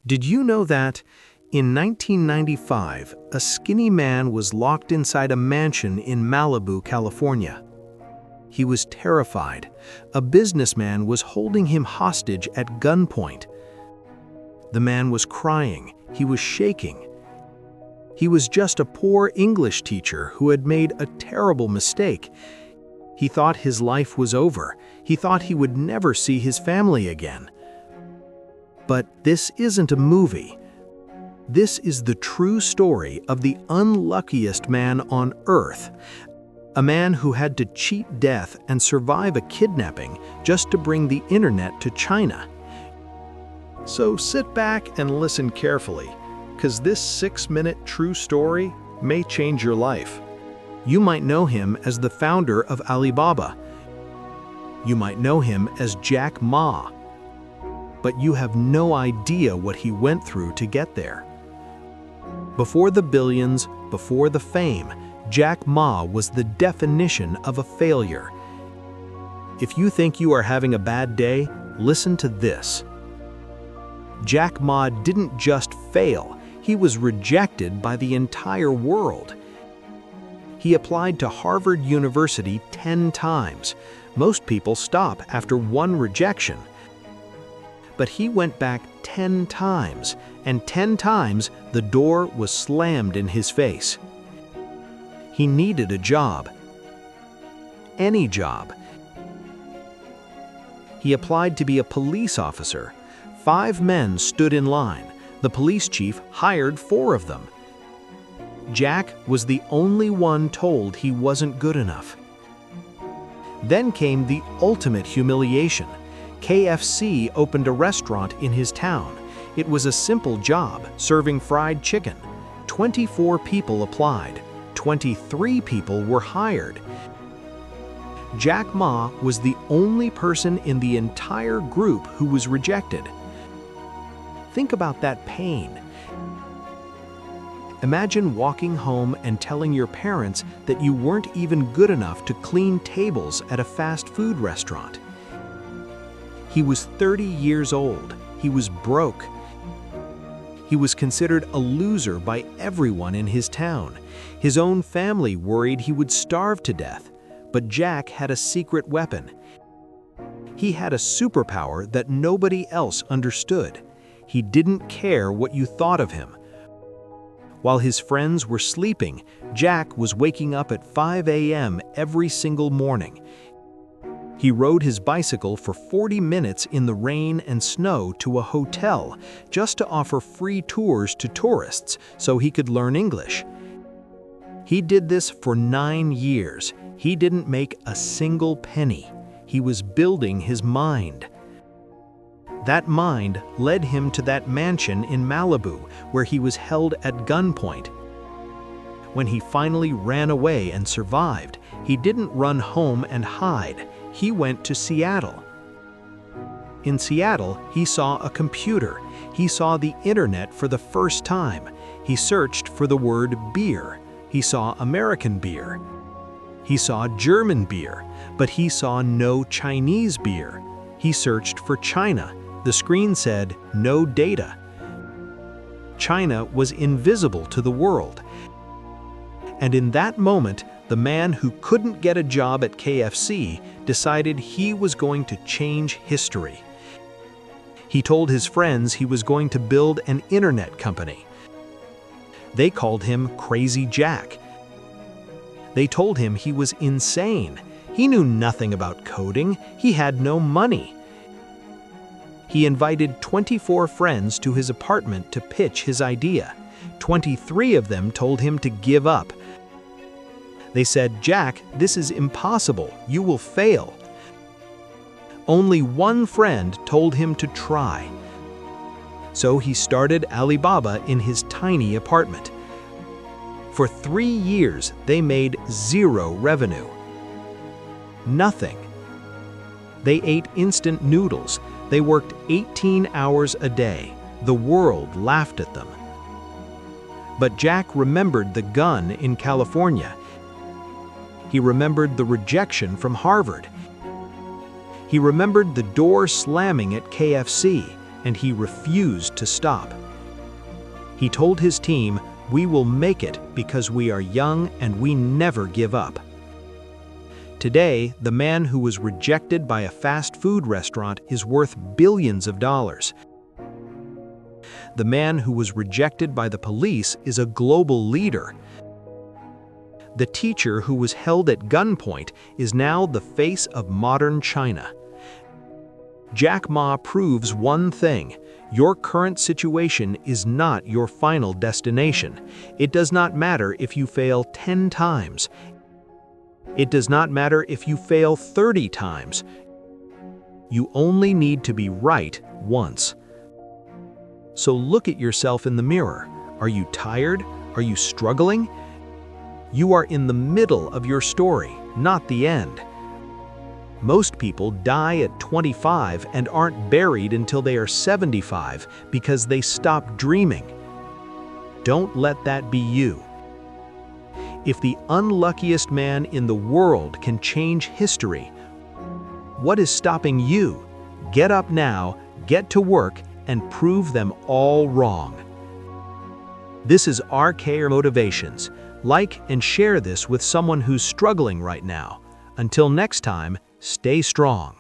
Did you know that in 1995, a skinny man was locked inside a mansion in Malibu, California? He was terrified. A businessman was holding him hostage at gunpoint. The man was crying. He was shaking. He was just a poor English teacher who had made a terrible mistake. He thought his life was over. He thought he would never see his family again. But this isn't a movie. This is the true story of the unluckiest man on earth. A man who had to cheat death and survive a kidnapping just to bring the internet to China. So sit back and listen carefully, because this 6-minute true story may change your life. You might know him as the founder of Alibaba. You might know him as Jack Ma. But you have no idea what he went through to get there. Before the billions, before the fame, Jack Ma was the definition of a failure. If you think you are having a bad day, listen to this. Jack Ma didn't just fail, he was rejected by the entire world. He applied to Harvard University 10 times. Most people stop after one rejection. But he went back 10 times, and 10 times the door was slammed in his face. He needed a job. Any job. He applied to be a police officer. 5 men stood in line. The police chief hired 4 of them. Jack was the only one told he wasn't good enough. Then came the ultimate humiliation. KFC opened a restaurant in his town. It was a simple job, serving fried chicken. 24 people applied. 23 people were hired. Jack Ma was the only person in the entire group who was rejected. Think about that pain. Imagine walking home and telling your parents that you weren't even good enough to clean tables at a fast food restaurant. He was 30 years old. He was broke. He was considered a loser by everyone in his town. His own family worried he would starve to death. But Jack had a secret weapon. He had a superpower that nobody else understood. He didn't care what you thought of him. While his friends were sleeping, Jack was waking up at 5 a.m. every single morning. He rode his bicycle for 40 minutes in the rain and snow to a hotel just to offer free tours to tourists so he could learn English. He did this for 9 years. He didn't make a single penny. He was building his mind. That mind led him to that mansion in Malibu where he was held at gunpoint. When he finally ran away and survived, he didn't run home and hide. He went to Seattle. In Seattle, he saw a computer. He saw the internet for the first time. He searched for the word beer. He saw American beer. He saw German beer, but he saw no Chinese beer. He searched for China. The screen said, no data. China was invisible to the world. And in that moment, the man who couldn't get a job at KFC decided he was going to change history. He told his friends he was going to build an internet company. They called him Crazy Jack. They told him he was insane. He knew nothing about coding. He had no money. He invited 24 friends to his apartment to pitch his idea. 23 of them told him to give up. They said, "Jack, this is impossible. You will fail." Only one friend told him to try. So he started Alibaba in his tiny apartment. For 3 years, they made 0 revenue. Nothing. They ate instant noodles. They worked 18 hours a day. The world laughed at them. But Jack remembered the gun in California. He remembered the rejection from Harvard. He remembered the door slamming at KFC. and he refused to stop. He told his team, "We will make it because we are young and we never give up." Today, the man who was rejected by a fast food restaurant is worth billions of dollars. The man who was rejected by the police is a global leader. The teacher who was held at gunpoint is now the face of modern China. Jack Ma proves one thing: your current situation is not your final destination. It does not matter if you fail 10 times. It does not matter if you fail 30 times. You only need to be right once. So look at yourself in the mirror. Are you tired? Are you struggling? You are in the middle of your story, not the end. Most people die at 25 and aren't buried until they are 75 because they stopped dreaming. Don't let that be you. If the unluckiest man in the world can change history, what is stopping you? Get up now, get to work, and prove them all wrong. This is RK Motivations. Like and share this with someone who's struggling right now. Until next time, stay strong.